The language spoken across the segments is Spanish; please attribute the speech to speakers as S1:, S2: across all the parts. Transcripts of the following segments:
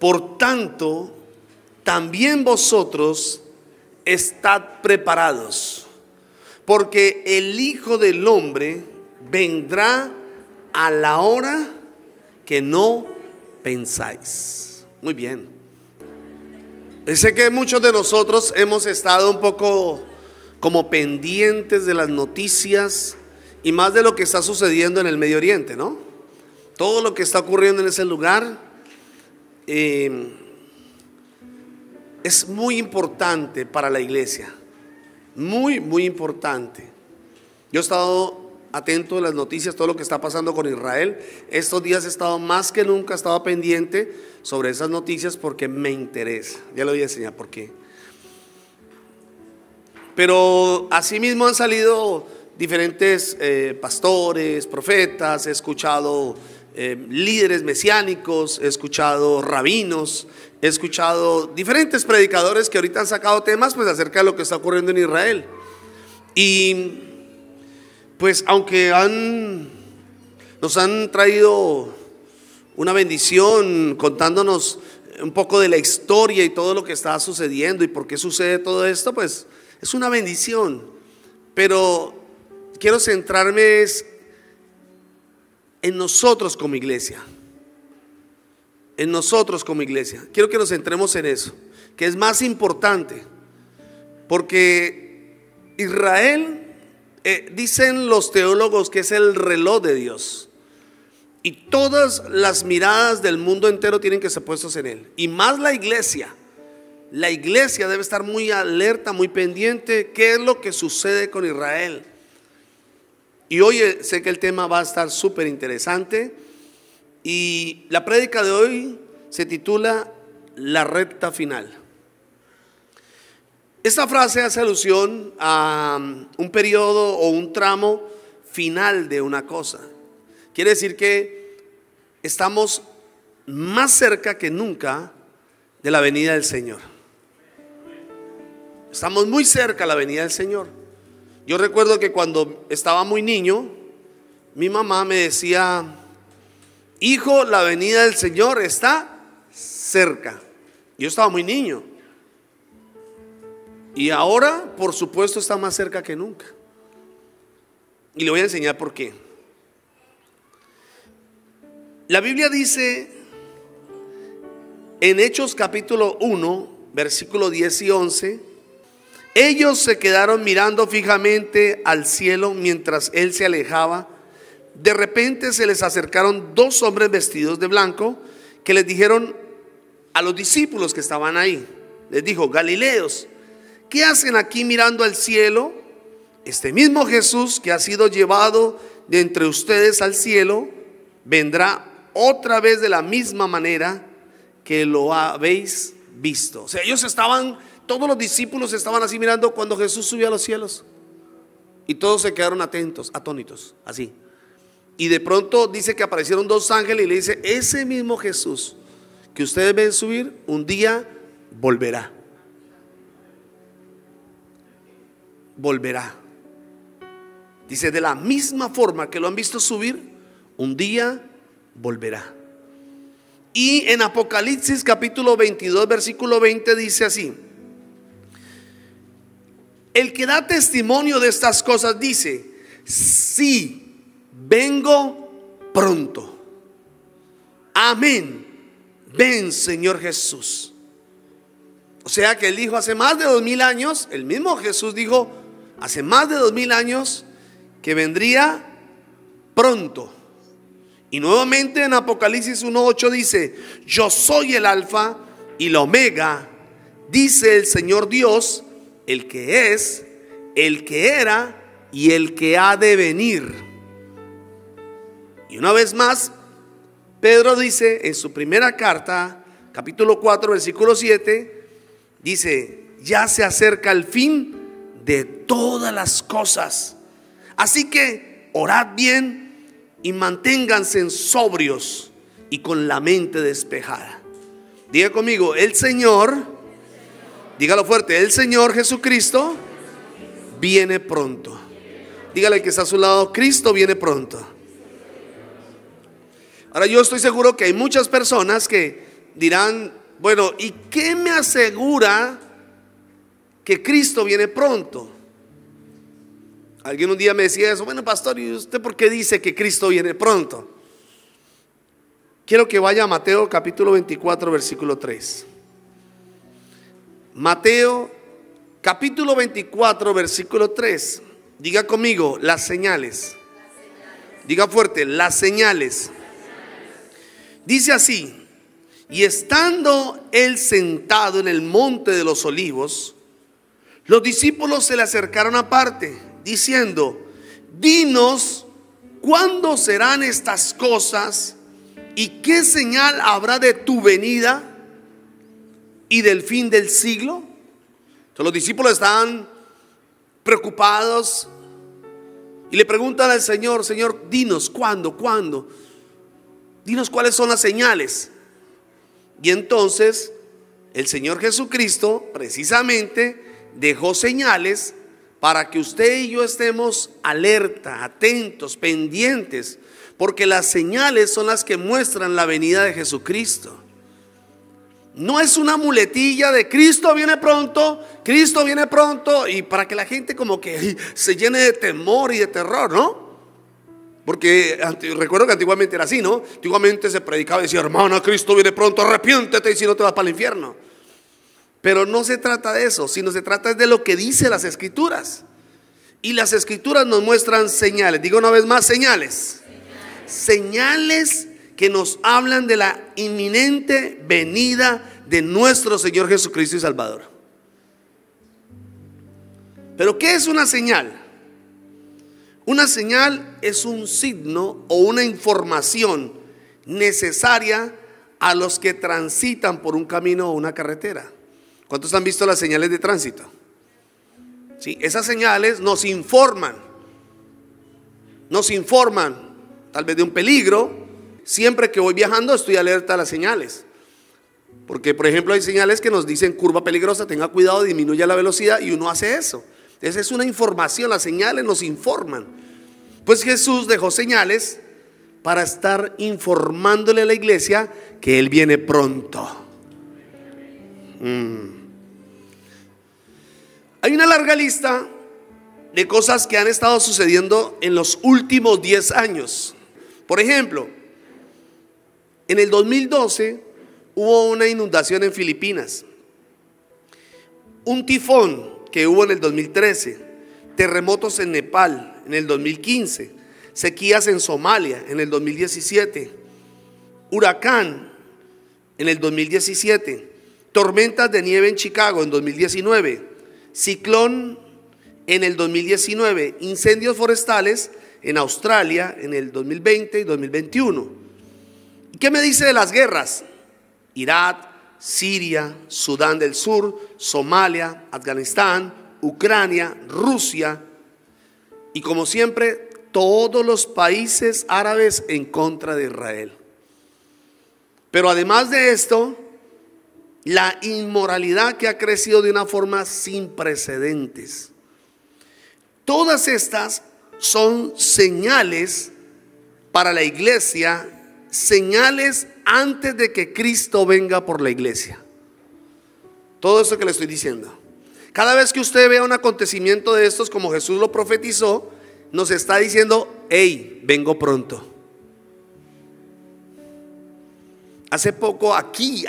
S1: Por tanto, también vosotros estad preparados, porque el Hijo del Hombre vendrá a la hora que no pensáis. Muy bien. Sé que muchos de nosotros hemos estado un poco como pendientes de las noticias y más de lo que está sucediendo en el Medio Oriente, ¿no? Todo lo que está ocurriendo en ese lugar es muy importante para la iglesia, muy, muy importante. Yo he estado atento a las noticias, todo lo que está pasando con Israel. Estos días he estado más que nunca, he estado pendiente sobre esas noticias porque me interesa. Ya le voy a enseñar por qué. Pero asimismo han salido diferentes pastores, profetas, he escuchado líderes mesiánicos, he escuchado rabinos, he escuchado diferentes predicadores que ahorita han sacado temas pues acerca de lo que está ocurriendo en Israel. Y pues aunque nos han traído una bendición contándonos un poco de la historia y todo lo que está sucediendo y por qué sucede todo esto, pues es una bendición. Pero quiero centrarme en nosotros como iglesia. En nosotros como iglesia. Quiero que nos centremos en eso, que es más importante. Porque Israel, dicen los teólogos que es el reloj de Dios. Y todas las miradas del mundo entero tienen que ser puestas en él. Y más la iglesia. La iglesia debe estar muy alerta, muy pendiente. ¿Qué es lo que sucede con Israel? Y hoy sé que el tema va a estar súper interesante. Y la prédica de hoy se titula La recta final. Esta frase hace alusión a un periodo o un tramo final de una cosa. Quiere decir que estamos más cerca que nunca de la venida del Señor. Estamos muy cerca de la venida del Señor. Yo recuerdo que cuando estaba muy niño, mi mamá me decía: hijo, la venida del Señor está cerca. Yo estaba muy niño. Y ahora, por supuesto, está más cerca que nunca. Y le voy a enseñar por qué. La Biblia dice en Hechos capítulo 1, versículo 10 y 11: ellos se quedaron mirando fijamente al cielo mientras él se alejaba. De repente se les acercaron dos hombres vestidos de blanco que les dijeron a los discípulos que estaban ahí, les dijo: Galileos, ¿qué hacen aquí mirando al cielo? Este mismo Jesús que ha sido llevado de entre ustedes al cielo vendrá otra vez de la misma manera que lo habéis visto. O sea, todos los discípulos estaban así mirando cuando Jesús subió a los cielos. Y todos se quedaron atónitos, así. Y de pronto dice que aparecieron dos ángeles y le dice: ese mismo Jesús que ustedes ven subir, un día volverá. Volverá. Dice: de la misma forma que lo han visto subir, un día volverá. Y en Apocalipsis capítulo 22 versículo 20 dice así: el que da testimonio de estas cosas dice: sí, vengo pronto. Amén. Ven, Señor Jesús. O sea que él dijo hace más de 2000 años, el mismo Jesús dijo hace más de 2000 años que vendría pronto. Y nuevamente en Apocalipsis 1:8 dice: yo soy el alfa y la omega, dice el Señor Dios, el que es, el que era y el que ha de venir. Y una vez más, Pedro dice en su primera carta, capítulo 4, versículo 7, dice: ya se acerca el fin de todas las cosas. Así que orad bien y manténganse sobrios y con la mente despejada. Diga conmigo: el Señor, dígalo fuerte, el Señor Jesucristo viene pronto. Dígale que está a su lado: Cristo viene pronto. Ahora, yo estoy seguro que hay muchas personas que dirán, bueno, ¿y qué me asegura que Cristo viene pronto? Alguien un día me decía eso, bueno, pastor, ¿y usted por qué dice que Cristo viene pronto? Quiero que vaya a Mateo capítulo 24, versículo 3. Mateo capítulo 24, versículo 3. Diga conmigo, las señales. Diga fuerte, las señales. Dice así: y estando él sentado en el monte de los olivos, los discípulos se le acercaron aparte, diciendo: dinos, ¿cuándo serán estas cosas? ¿Y qué señal habrá de tu venida y del fin del siglo? Entonces los discípulos estaban preocupados y le preguntan al Señor: Señor, dinos, ¿cuándo? Dinos cuáles son las señales. Y entonces el Señor Jesucristo precisamente dejó señales para que usted y yo estemos alerta, atentos, pendientes, porque las señales son las que muestran la venida de Jesucristo. No es una muletilla de Cristo viene pronto, y para que la gente como que se llene de temor y de terror, ¿no? Porque recuerdo que antiguamente era así, ¿no? Antiguamente se predicaba y decía: hermana, Cristo viene pronto, arrepiéntete y si no te vas para el infierno. Pero no se trata de eso, sino se trata de lo que dice las Escrituras. Y las Escrituras nos muestran señales. Digo una vez más, señales. Señales que nos hablan de la inminente venida de nuestro Señor Jesucristo y Salvador. Pero ¿qué es una señal? Una señal es un signo o una información necesaria a los que transitan por un camino o una carretera. ¿Cuántos han visto las señales de tránsito? Sí, esas señales nos informan tal vez de un peligro. Siempre que voy viajando estoy alerta a las señales, porque por ejemplo hay señales que nos dicen curva peligrosa, tenga cuidado, disminuya la velocidad, y uno hace eso. Esa es una información, las señales nos informan. Pues Jesús dejó señales para estar informándole a la iglesia que Él viene pronto. Hay una larga lista de cosas que han estado sucediendo en los últimos 10 años. Por ejemplo, en el 2012 hubo una inundación en Filipinas, un tifón que hubo en el 2013, terremotos en Nepal en el 2015, sequías en Somalia en el 2017, huracán en el 2017, tormentas de nieve en Chicago en 2019, ciclón en el 2019, incendios forestales en Australia en el 2020 y 2021. ¿Qué me dice de las guerras? Irak, Siria, Sudán del Sur, Somalia, Afganistán, Ucrania, Rusia y, como siempre, todos los países árabes en contra de Israel. Pero además de esto, la inmoralidad que ha crecido de una forma sin precedentes. Todas estas son señales para la iglesia, señales antes de que Cristo venga por la iglesia. Todo eso que le estoy diciendo, cada vez que usted vea un acontecimiento de estos como Jesús lo profetizó, nos está diciendo: hey, vengo pronto. Hace poco aquí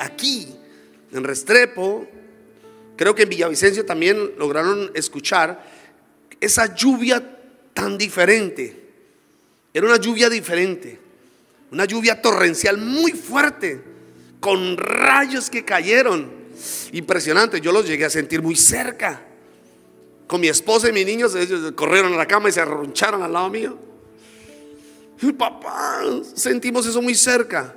S1: en Restrepo, creo que en Villavicencio también lograron escuchar esa lluvia tan diferente. Era una lluvia diferente, una lluvia torrencial muy fuerte, con rayos que cayeron, impresionante. Yo los llegué a sentir muy cerca. Con mi esposa y mis niños, ellos corrieron a la cama y se arroncharon al lado mío. Y papá, sentimos eso muy cerca.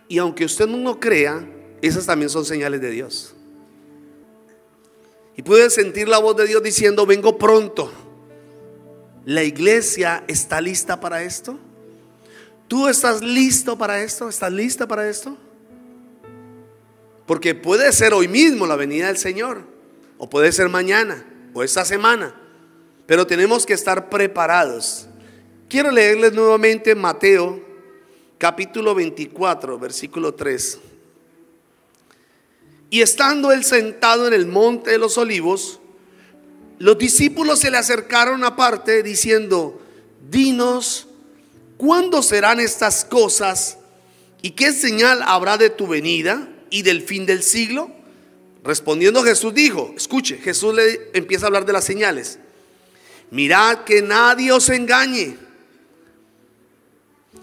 S1: Y aunque usted no lo crea, esas también son señales de Dios. Y puede sentir la voz de Dios diciendo: vengo pronto. ¿La iglesia está lista para esto? ¿Tú estás listo para esto? ¿Estás lista para esto? Porque puede ser hoy mismo la venida del Señor, o puede ser mañana, o esta semana, pero tenemos que estar preparados. Quiero leerles nuevamente Mateo capítulo 24, versículo 3. Y estando él sentado en el monte de los olivos, los discípulos se le acercaron aparte diciendo: dinos, ¿cuándo serán estas cosas? ¿Y qué señal habrá de tu venida y del fin del siglo? Respondiendo Jesús dijo, escuche, Jesús le empieza a hablar de las señales: mirad que nadie os engañe,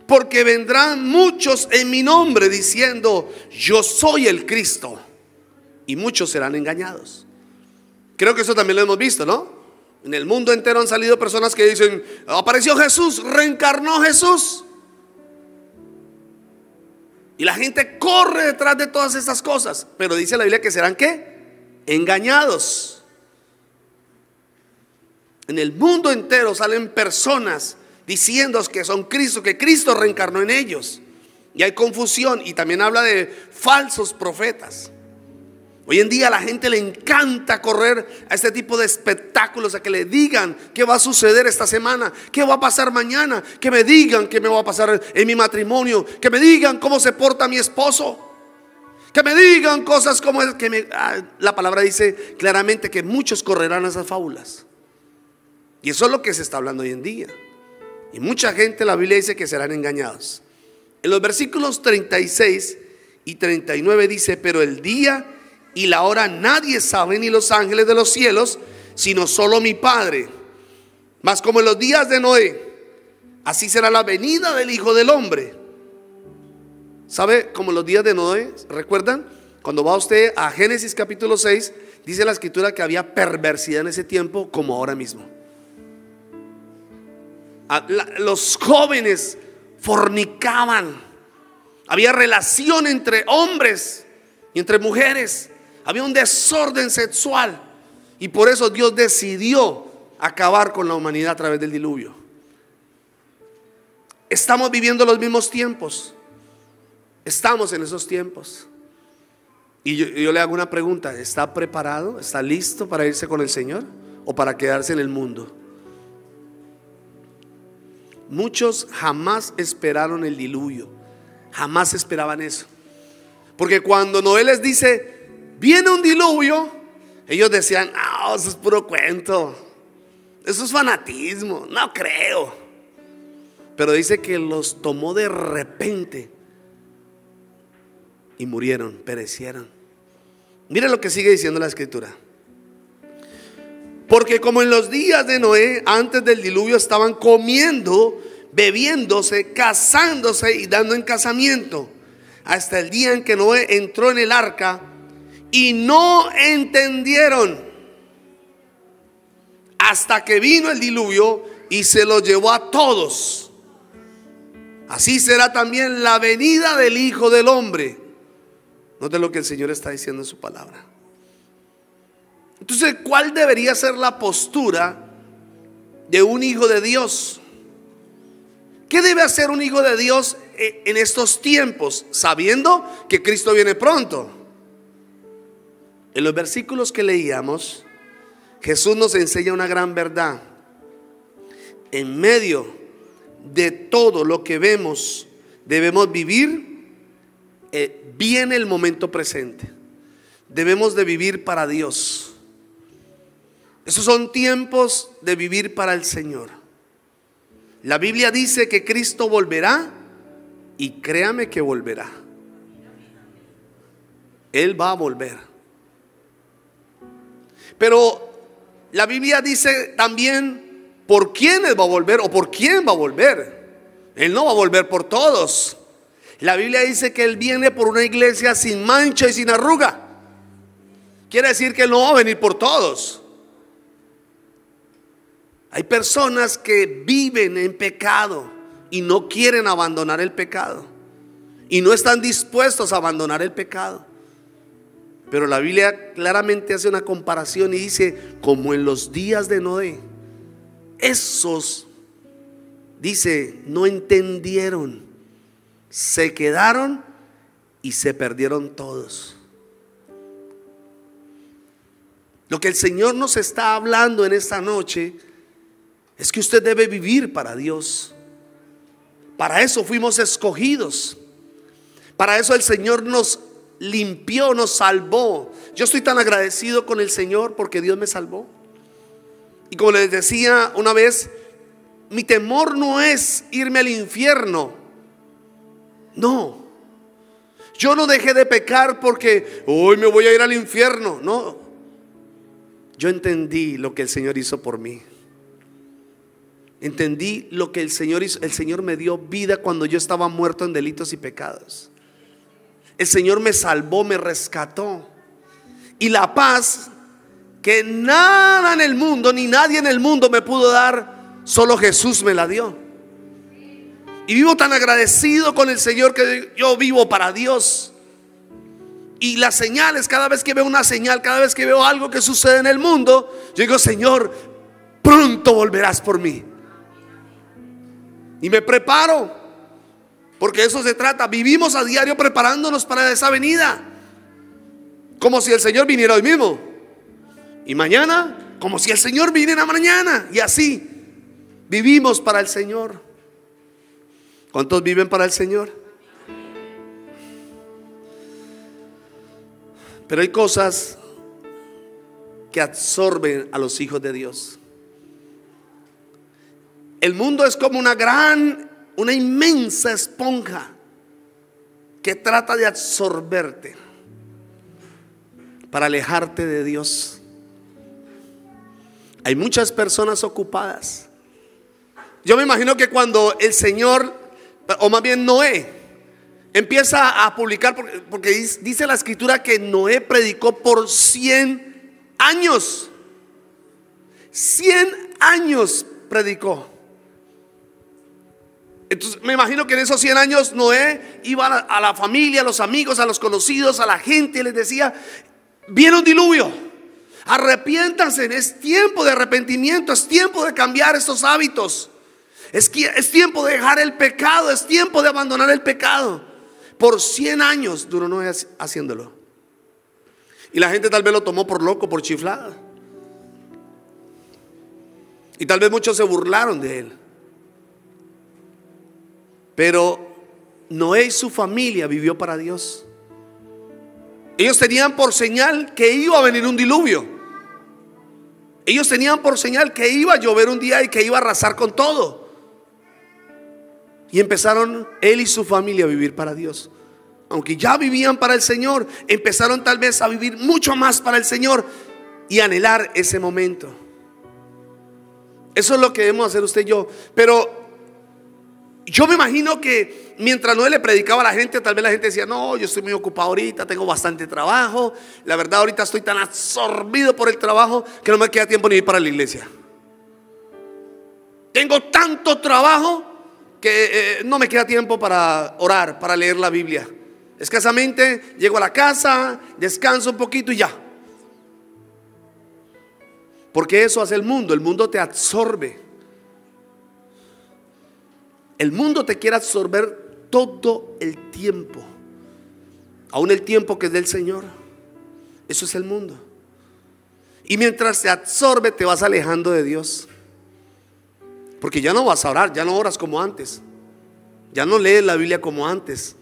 S1: porque vendrán muchos en mi nombre diciendo: yo soy el Cristo, y muchos serán engañados. Creo que eso también lo hemos visto, ¿no? En el mundo entero han salido personas que dicen: apareció Jesús, reencarnó Jesús. Y la gente corre detrás de todas estas cosas. Pero dice la Biblia que serán ¿qué? Engañados. En el mundo entero salen personas diciendo que son Cristo, que Cristo reencarnó en ellos. Y hay confusión. Y también habla de falsos profetas. Hoy en día a la gente le encanta correr a este tipo de espectáculos, a que le digan qué va a suceder esta semana, qué va a pasar mañana, que me digan qué me va a pasar en mi matrimonio, que me digan cómo se porta mi esposo, que me digan cosas como la palabra dice claramente que muchos correrán a esas fábulas. Y eso es lo que se está hablando hoy en día. Y mucha gente, la Biblia dice que serán engañados. En los versículos 36 y 39 dice: pero el día y la hora nadie sabe, ni los ángeles de los cielos, sino solo mi Padre. Mas como en los días de Noé, así será la venida del Hijo del Hombre. ¿Sabe? Como en los días de Noé, ¿recuerdan? Cuando va usted a Génesis capítulo 6, dice la escritura que había perversidad en ese tiempo como ahora mismo. Los jóvenes fornicaban, había relación entre hombres y entre mujeres. Había un desorden sexual. Y por eso Dios decidió acabar con la humanidad a través del diluvio. Estamos viviendo los mismos tiempos. Estamos en esos tiempos. Y yo le hago una pregunta: ¿está preparado? ¿Está listo para irse con el Señor? ¿O para quedarse en el mundo? Muchos jamás esperaron el diluvio. Jamás esperaban eso. Porque cuando Noé les dice: viene un diluvio, ellos decían: no, eso es puro cuento, eso es fanatismo, no creo. Pero dice que los tomó de repente y murieron, perecieron. Mire lo que sigue diciendo la escritura: porque como en los días de Noé, antes del diluvio, estaban comiendo, bebiéndose, casándose y dando en casamiento, hasta el día en que Noé entró en el arca, y no entendieron hasta que vino el diluvio y se los llevó a todos. Así será también la venida del Hijo del Hombre. Note lo que el Señor está diciendo en su palabra. Entonces, ¿cuál debería ser la postura de un hijo de Dios? ¿Qué debe hacer un hijo de Dios en estos tiempos, sabiendo que Cristo viene pronto? En los versículos que leíamos, Jesús nos enseña una gran verdad. En medio de todo lo que vemos, debemos vivir bien el momento presente. Debemos de vivir para Dios. Esos son tiempos de vivir para el Señor. La Biblia dice que Cristo volverá, y créame que volverá. Él va a volver. Pero la Biblia dice también por quiénes va a volver o por quién va a volver. Él no va a volver por todos. La Biblia dice que Él viene por una iglesia sin mancha y sin arruga. Quiere decir que Él no va a venir por todos. Hay personas que viven en pecado y no quieren abandonar el pecado, y no están dispuestos a abandonar el pecado. Pero la Biblia claramente hace una comparación y dice: como en los días de Noé, esos, dice, no entendieron, se quedaron y se perdieron todos. Lo que el Señor nos está hablando en esta noche es que usted debe vivir para Dios. Para eso fuimos escogidos. Para eso el Señor nos limpió, nos salvó. Yo estoy tan agradecido con el Señor porque Dios me salvó. Y como les decía una vez, mi temor no es irme al infierno. No. Yo no dejé de pecar porque hoy me voy a ir al infierno. No. Yo entendí lo que el Señor hizo por mí. Entendí lo que el Señor hizo. El Señor me dio vida cuando yo estaba muerto en delitos y pecados. El Señor me salvó, me rescató. Y la paz que nada en el mundo, ni nadie en el mundo me pudo dar, solo Jesús me la dio. Y vivo tan agradecido con el Señor que yo vivo para Dios. Y las señales, cada vez que veo una señal, cada vez que veo algo que sucede en el mundo, yo digo: Señor, pronto volverás por mí. Y me preparo, porque eso se trata. Vivimos a diario preparándonos para esa venida, como si el Señor viniera hoy mismo, y mañana como si el Señor viniera mañana. Y así vivimos para el Señor. ¿Cuántos viven para el Señor? Pero hay cosas que absorben a los hijos de Dios. El mundo es como una inmensa esponja que trata de absorberte para alejarte de Dios. Hay muchas personas ocupadas. Yo me imagino que cuando el Señor, o más bien Noé, empieza a publicar, porque dice la escritura que Noé predicó por 100 años. 100 años predicó. Entonces me imagino que en esos 100 años Noé iba a la familia, a los amigos, a los conocidos, a la gente, y les decía: viene un diluvio, arrepiéntanse, es tiempo de arrepentimiento, es tiempo de cambiar estos hábitos, es tiempo de dejar el pecado, es tiempo de abandonar el pecado. Por 100 años duró Noé haciéndolo. Y la gente tal vez lo tomó por loco, por chiflada. Y tal vez muchos se burlaron de él. Pero Noé y su familia vivió para Dios. Ellos tenían por señal que iba a venir un diluvio. Ellos tenían por señal que iba a llover un día y que iba a arrasar con todo. Y empezaron él y su familia a vivir para Dios. Aunque ya vivían para el Señor, empezaron tal vez a vivir mucho más para el Señor y anhelar ese momento. Eso es lo que debemos hacer usted y yo. Pero yo me imagino que mientras Noé le predicaba a la gente, tal vez la gente decía: no, yo estoy muy ocupado ahorita, tengo bastante trabajo. La verdad, ahorita estoy tan absorbido por el trabajo que no me queda tiempo ni ir para la iglesia. Tengo tanto trabajo que no me queda tiempo para orar, para leer la Biblia. Escasamente llego a la casa, descanso un poquito y ya. Porque eso hace el mundo te absorbe. El mundo te quiere absorber todo el tiempo, aún el tiempo que es del Señor. Eso es el mundo. Y mientras te absorbe, te vas alejando de Dios. Porque ya no vas a orar, ya no oras como antes, ya no lees la Biblia como antes,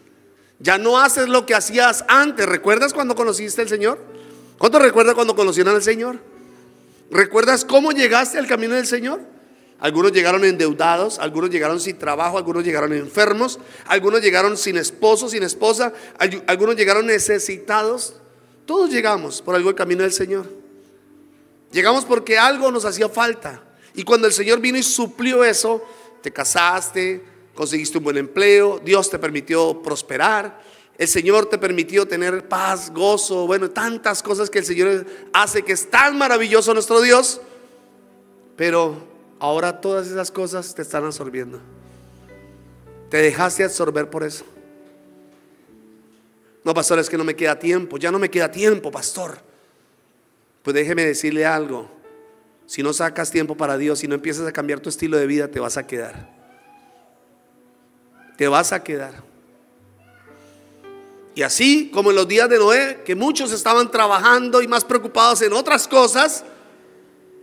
S1: ya no haces lo que hacías antes. ¿Recuerdas cuando conociste al Señor? ¿Cuántos recuerdan cuando conocieron al Señor? ¿Recuerdas cómo llegaste al camino del Señor? Algunos llegaron endeudados, algunos llegaron sin trabajo, algunos llegaron enfermos, algunos llegaron sin esposo, sin esposa, algunos llegaron necesitados. Todos llegamos por algo al camino del Señor. Llegamos porque algo nos hacía falta. Y cuando el Señor vino y suplió eso, te casaste, conseguiste un buen empleo, Dios te permitió prosperar, el Señor te permitió tener paz, gozo, bueno, tantas cosas que el Señor hace, que es tan maravilloso nuestro Dios. Pero ahora todas esas cosas te están absorbiendo. Te dejaste absorber por eso. No, pastor, es que no me queda tiempo. Ya no me queda tiempo, pastor. Pues déjeme decirle algo. Si no sacas tiempo para Dios, si no empiezas a cambiar tu estilo de vida, te vas a quedar. Te vas a quedar. Y así como en los días de Noé, que muchos estaban trabajando y más preocupados en otras cosas,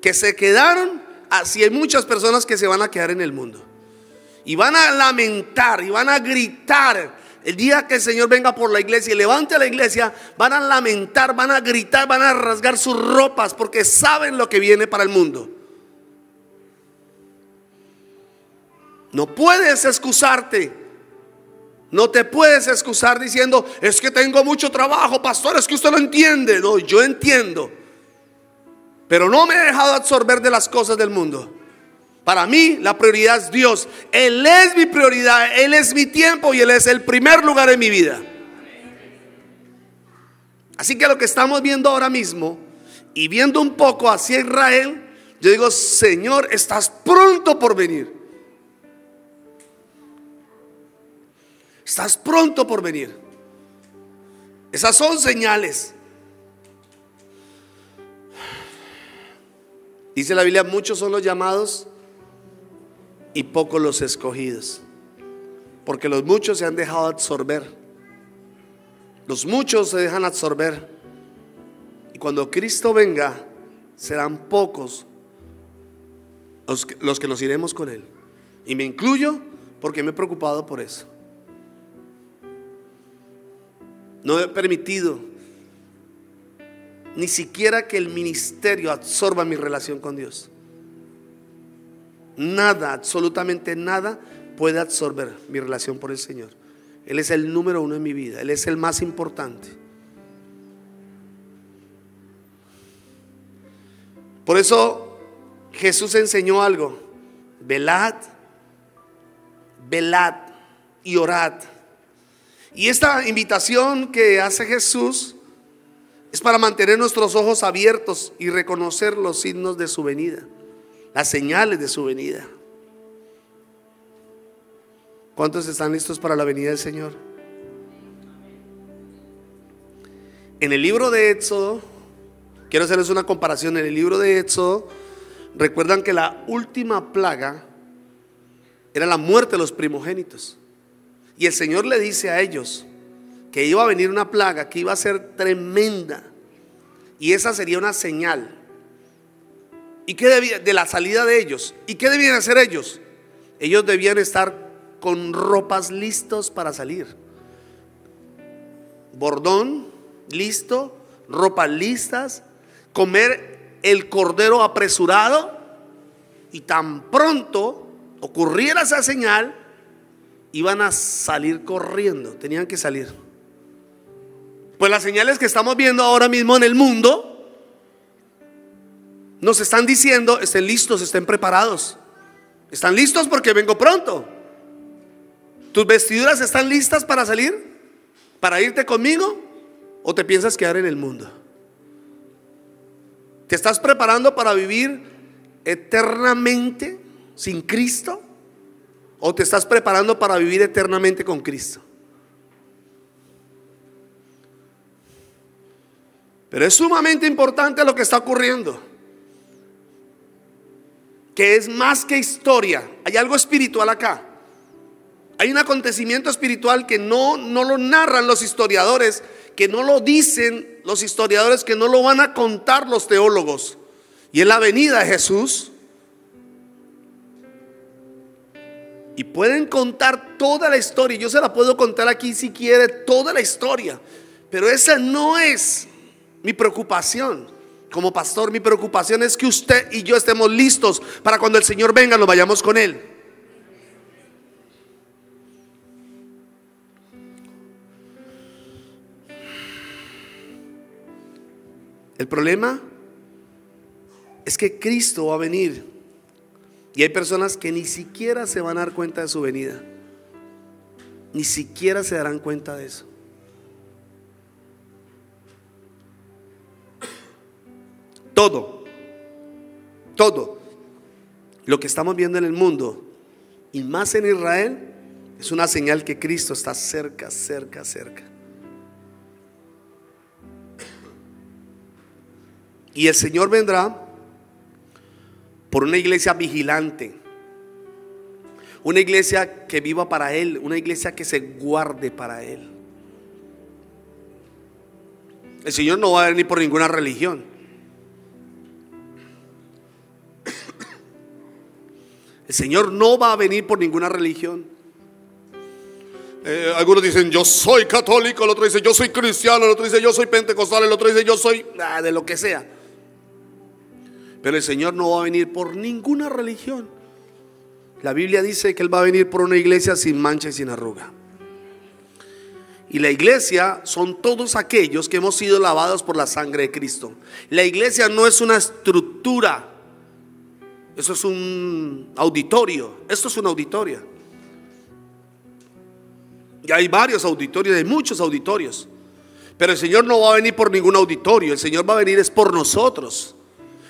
S1: que se quedaron, así hay muchas personas que se van a quedar en el mundo. Y van a lamentar y van a gritar el día que el Señor venga por la iglesia y levante a la iglesia, van a lamentar, van a gritar, van a rasgar sus ropas porque saben lo que viene para el mundo. No puedes excusarte. No te puedes excusar diciendo: es que tengo mucho trabajo, pastor, es que usted no entiende. No, yo entiendo, pero no me he dejado absorber de las cosas del mundo. Para mí la prioridad es Dios. Él es mi prioridad, Él es mi tiempo y Él es el primer lugar en mi vida. Así que lo que estamos viendo ahora mismo y viendo un poco hacia Israel, yo digo: Señor, estás pronto por venir. Estás pronto por venir. Esas son señales. Dice la Biblia: muchos son los llamados y pocos los escogidos, porque los muchos se han dejado absorber. Los muchos se dejan absorber, y cuando Cristo venga serán pocos los que nos iremos con Él. Y me incluyo, porque me he preocupado por eso. No he permitido ni siquiera que el ministerio absorba mi relación con Dios. Nada, absolutamente nada puede absorber mi relación por el Señor. Él es el número uno en mi vida. Él es el más importante. Por eso Jesús enseñó algo: velad, velad y orad. Y esta invitación que hace Jesús es para mantener nuestros ojos abiertos y reconocer los signos de su venida, las señales de su venida. ¿Cuántos están listos para la venida del Señor? En el libro de Éxodo, quiero hacerles una comparación. En el libro de Éxodo, recuerdan que la última plaga era la muerte de los primogénitos. Y el Señor le dice a ellos que iba a venir una plaga que iba a ser tremenda, y esa sería una señal. ¿Y qué debía, de la salida de ellos? ¿Y qué debían hacer ellos? Ellos debían estar con ropas listos para salir. Bordón listo, ropas listas, comer el cordero apresurado, y tan pronto ocurriera esa señal, iban a salir corriendo, tenían que salir. Pues las señales que estamos viendo ahora mismo en el mundo nos están diciendo: estén listos, estén preparados. ¿Están listos? Porque vengo pronto. ¿Tus vestiduras están listas para salir? ¿Para irte conmigo? ¿O te piensas quedar en el mundo? ¿Te estás preparando para vivir eternamente sin Cristo? ¿O te estás preparando para vivir eternamente con Cristo? Pero es sumamente importante lo que está ocurriendo, que es más que historia. Hay algo espiritual acá. Hay un acontecimiento espiritual que no lo narran los historiadores, que no lo dicen los historiadores, que no lo van a contar los teólogos. Y es la venida de Jesús. Y pueden contar toda la historia. Yo se la puedo contar aquí si quiere, toda la historia. Pero esa no es mi preocupación como pastor. Mi preocupación es que usted y yo estemos listos para cuando el Señor venga, nos vayamos con Él. El problema es que Cristo va a venir, y hay personas que ni siquiera se van a dar cuenta de su venida. Ni siquiera se darán cuenta de eso. Todo lo que estamos viendo en el mundo, y más en Israel, es una señal que Cristo está cerca, cerca, cerca. Y el Señor vendrá por una iglesia vigilante, una iglesia que viva para Él, una iglesia que se guarde para Él. El Señor no va a venir por ninguna religión. El Señor no va a venir por ninguna religión. Algunos dicen yo soy católico, el otro dice yo soy cristiano, el otro dice yo soy pentecostal, el otro dice yo soy de lo que sea. Pero el Señor no va a venir por ninguna religión. La Biblia dice que Él va a venir por una iglesia sin mancha y sin arruga. Y la iglesia son todos aquellos que hemos sido lavados por la sangre de Cristo. La iglesia no es una estructura, eso es un auditorio. Esto es un auditorio. Y hay varios auditorios, hay muchos auditorios. Pero el Señor no va a venir por ningún auditorio. El Señor va a venir es por nosotros.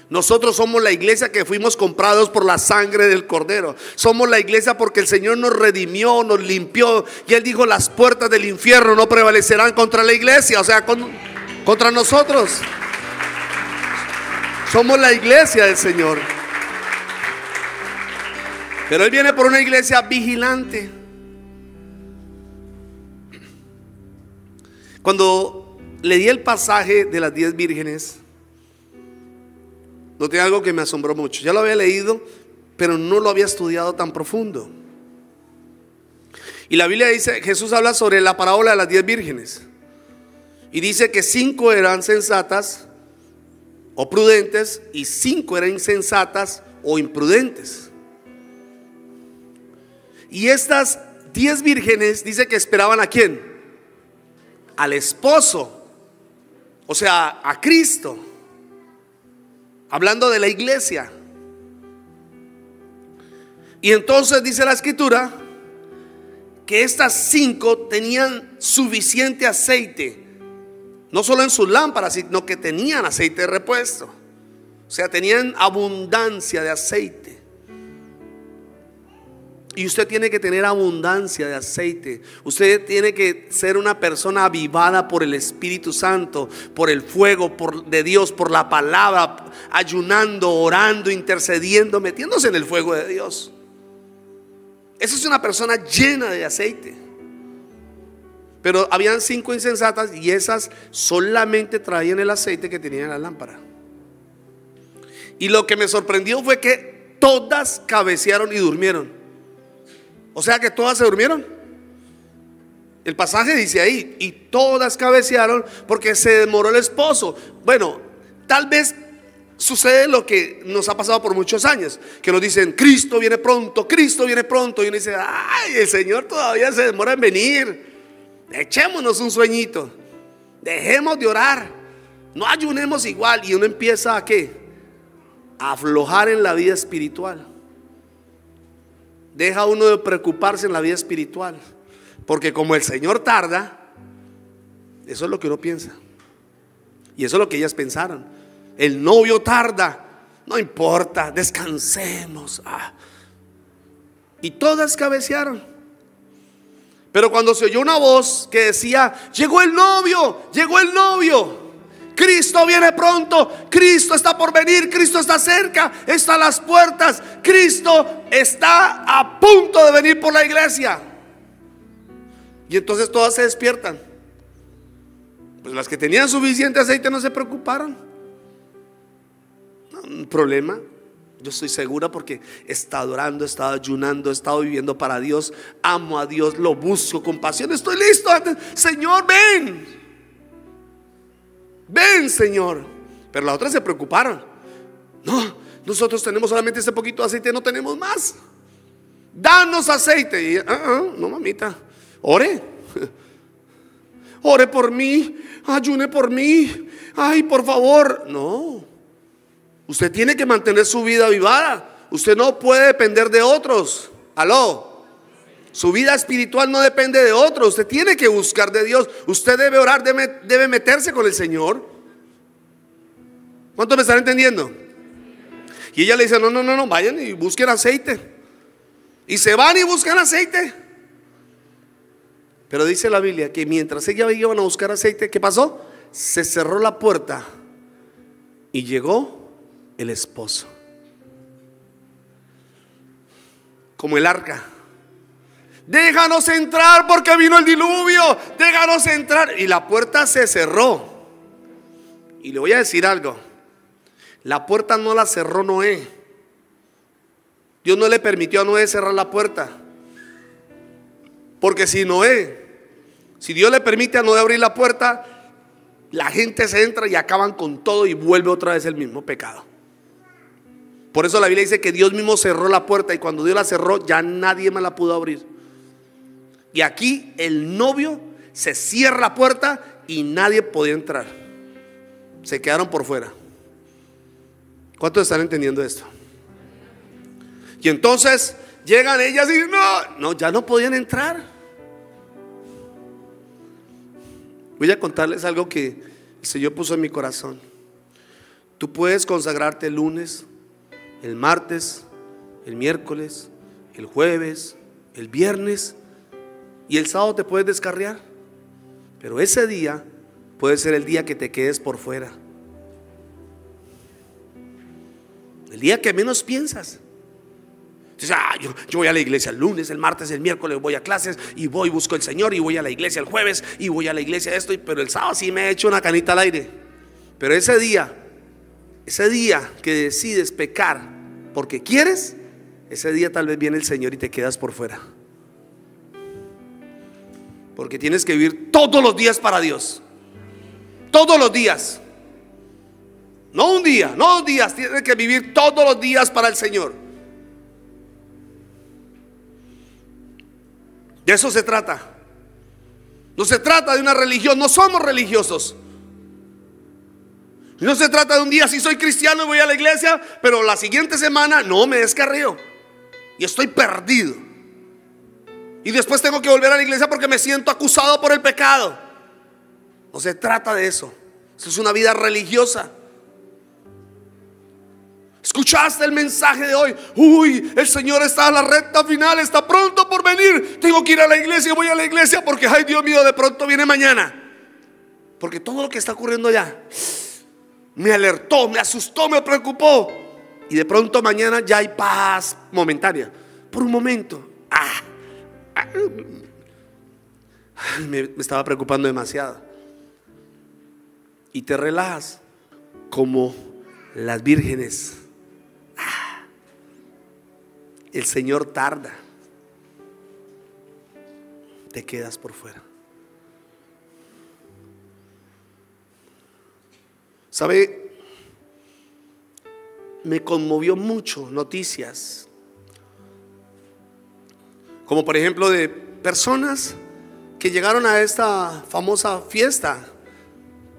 S1: Nosotros somos la iglesia que fuimos comprados por la sangre del Cordero. Somos la iglesia porque el Señor nos redimió, nos limpió. Y Él dijo: las puertas del infierno no prevalecerán contra la iglesia, o sea, contra nosotros. Somos la iglesia del Señor. Pero Él viene por una iglesia vigilante. Cuando leí el pasaje de las 10 vírgenes, noté algo que me asombró mucho. Ya lo había leído, pero no lo había estudiado tan profundo. Y la Biblia dice, Jesús habla sobre la parábola de las 10 vírgenes. Y dice que 5 eran sensatas o prudentes y 5 eran insensatas o imprudentes. Y estas 10 vírgenes dice que esperaban ¿a quién? Al esposo, o sea, a Cristo. Hablando de la iglesia. Y entonces dice la escritura que estas 5 tenían suficiente aceite, no solo en sus lámparas, sino que tenían aceite repuesto. O sea, tenían abundancia de aceite. Y usted tiene que tener abundancia de aceite. Usted tiene que ser una persona avivada por el Espíritu Santo, por el fuego de Dios, por la palabra, ayunando, orando, intercediendo, metiéndose en el fuego de Dios. Esa es una persona llena de aceite. Pero habían 5 insensatas y esas solamente traían el aceite que tenían en la lámpara. Y lo que me sorprendió fue que todas cabecearon y durmieron. O sea que todas se durmieron. El pasaje dice ahí, y todas cabecearon porque se demoró el esposo. Bueno, tal vez sucede lo que nos ha pasado por muchos años, que nos dicen: Cristo viene pronto, Cristo viene pronto. Y uno dice: ay, el Señor todavía se demora en venir. Echémonos un sueñito, dejemos de orar, no ayunemos igual. Y uno empieza ¿a qué? A aflojar en la vida espiritual. Deja uno de preocuparse en la vida espiritual, porque como el Señor tarda, eso es lo que uno piensa. Y eso es lo que ellas pensaron. El novio tarda, no importa, descansemos. Y todas cabecearon. Pero cuando se oyó una voz que decía: llegó el novio, llegó el novio, Cristo viene pronto, Cristo está por venir, Cristo está cerca, está a las puertas, Cristo está a punto de venir por la iglesia. Y entonces todas se despiertan. Pues las que tenían suficiente aceite no se preocuparon. No, un problema. Yo estoy segura porque he estado orando, he estado ayunando, he estado viviendo para Dios. Amo a Dios, lo busco con pasión. Estoy listo. Señor, ven. Ven, Señor. Pero las otras se preocuparon. No, nosotros tenemos solamente este poquito de aceite, no tenemos más. Danos aceite. Y, no, mamita, ore. Ore por mí, ayune por mí. Ay, por favor. No. Usted tiene que mantener su vida avivada. Usted no puede depender de otros. Aló. Su vida espiritual no depende de otros. Usted tiene que buscar de Dios. Usted debe orar, debe meterse con el Señor. ¿Cuántos me están entendiendo? Y ella le dice: no, vayan y busquen aceite. Y se van y buscan aceite. Pero dice la Biblia que mientras ellas iban a buscar aceite, ¿qué pasó? Se cerró la puerta y llegó el esposo, como el arca. Déjanos entrar porque vino el diluvio, déjanos entrar. Y la puerta se cerró. Y le voy a decir algo: la puerta no la cerró Noé. Dios no le permitió a Noé cerrar la puerta. Porque si Dios le permite a Noé abrir la puerta, la gente se entra y acaban con todo y vuelve otra vez el mismo pecado. Por eso la Biblia dice que Dios mismo cerró la puerta, y cuando Dios la cerró ya nadie más la pudo abrir. Y aquí el novio se cierra la puerta y nadie podía entrar. Se quedaron por fuera. ¿Cuántos están entendiendo esto? Y entonces llegan ellas y no, ya no podían entrar. Voy a contarles algo que el Señor puso en mi corazón. Tú puedes consagrarte el lunes, el martes, el miércoles, el jueves, el viernes, y el sábado te puedes descarriar. Pero ese día puede ser el día que te quedes por fuera. El día que menos piensas. Entonces, yo voy a la iglesia el lunes, el martes, el miércoles voy a clases y busco al Señor, y voy a la iglesia el jueves y voy a la iglesia esto, pero el sábado sí me he hecho una canita al aire. Pero ese día que decides pecar porque quieres, ese día tal vez viene el Señor y te quedas por fuera. Porque tienes que vivir todos los días para Dios. Todos los días. No un día, no 2 días. Tienes que vivir todos los días para el Señor. De eso se trata. No se trata de una religión. No somos religiosos. No se trata de un día, si soy cristiano y voy a la iglesia, pero la siguiente semana no, me descarrío y estoy perdido. Y después tengo que volver a la iglesia porque me siento acusado por el pecado. No se trata de eso. Eso es una vida religiosa. ¿Escuchaste el mensaje de hoy? Uy, el Señor está a la recta final, está pronto por venir. Tengo que ir a la iglesia, voy a la iglesia porque, ay Dios mío, de pronto viene mañana. Porque todo lo que está ocurriendo allá me alertó, me asustó, me preocupó. Y de pronto mañana ya hay paz momentánea. Por un momento. Me estaba preocupando demasiado. Y te relajas como las vírgenes. El Señor tarda. Te quedas por fuera. ¿Sabe? Me conmovió mucho noticias, como por ejemplo de personas que llegaron a esta famosa fiesta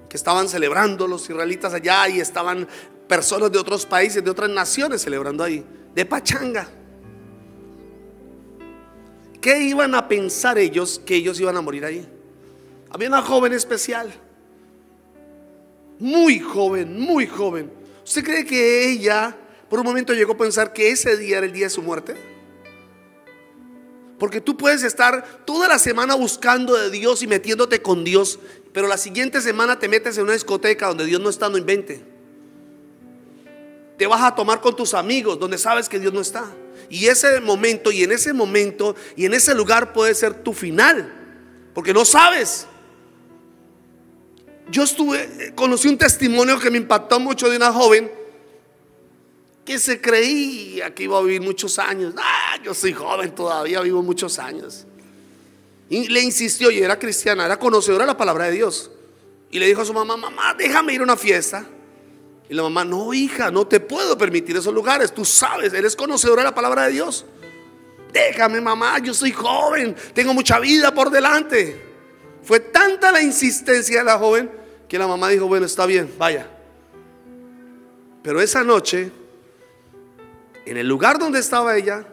S1: que estaban celebrando los israelitas allá, y estaban personas de otros países, de otras naciones celebrando ahí, de pachanga. ¿Qué iban a pensar ellos que ellos iban a morir ahí? Había una joven especial, muy joven, muy joven. ¿Usted cree que ella por un momento llegó a pensar que ese día era el día de su muerte? Porque tú puedes estar toda la semana buscando de Dios y metiéndote con Dios, pero la siguiente semana te metes en una discoteca donde Dios no está, no invente. Te vas a tomar con tus amigos donde sabes que Dios no está. Y ese momento, y en ese momento, y en ese lugar puede ser tu final, porque no sabes. Yo conocí un testimonio que me impactó mucho de una joven que se creía que iba a vivir muchos años. Yo soy joven todavía, vivo muchos años. Y le insistió, y era cristiana, era conocedora de la palabra de Dios. Y le dijo a su mamá: mamá, déjame ir a una fiesta. Y la mamá: no, hija, no te puedo permitir esos lugares. Tú sabes, eres conocedora de la palabra de Dios. Déjame, mamá, yo soy joven, tengo mucha vida por delante. Fue tanta la insistencia de la joven que la mamá dijo: bueno, está bien, vaya. Pero esa noche, en el lugar donde estaba ella,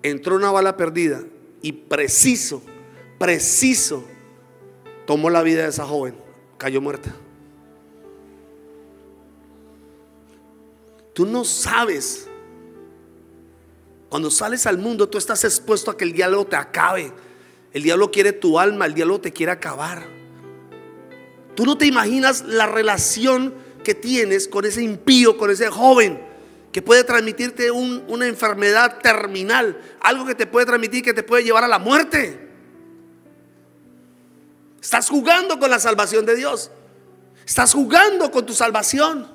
S1: entró una bala perdida y preciso tomó la vida de esa joven. Cayó muerta. Tú no sabes. Cuando sales al mundo, tú estás expuesto a que el diablo te acabe. El diablo quiere tu alma, el diablo te quiere acabar. Tú no te imaginas la relación que tienes con ese impío, con ese joven, que puede transmitirte una enfermedad terminal, algo que te puede transmitir, que te puede llevar a la muerte. Estás jugando con la salvación de Dios. Estás jugando con tu salvación.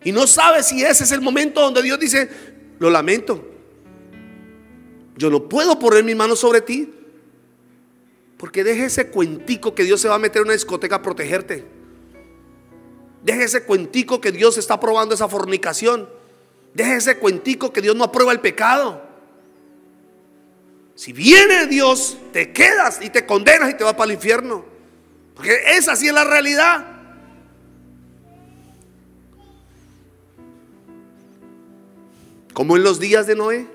S1: Y no sabes si ese es el momento donde Dios dice: lo lamento, yo no puedo poner mis manos sobre ti, Porque deje ese cuentico que Dios se va a meter en una discoteca a protegerte. Deje ese cuentico que Dios está aprobando esa fornicación. Deje ese cuentico que Dios no aprueba el pecado. Si viene Dios, te quedas y te condenas y te vas para el infierno. Porque esa sí es la realidad. Como en los días de Noé.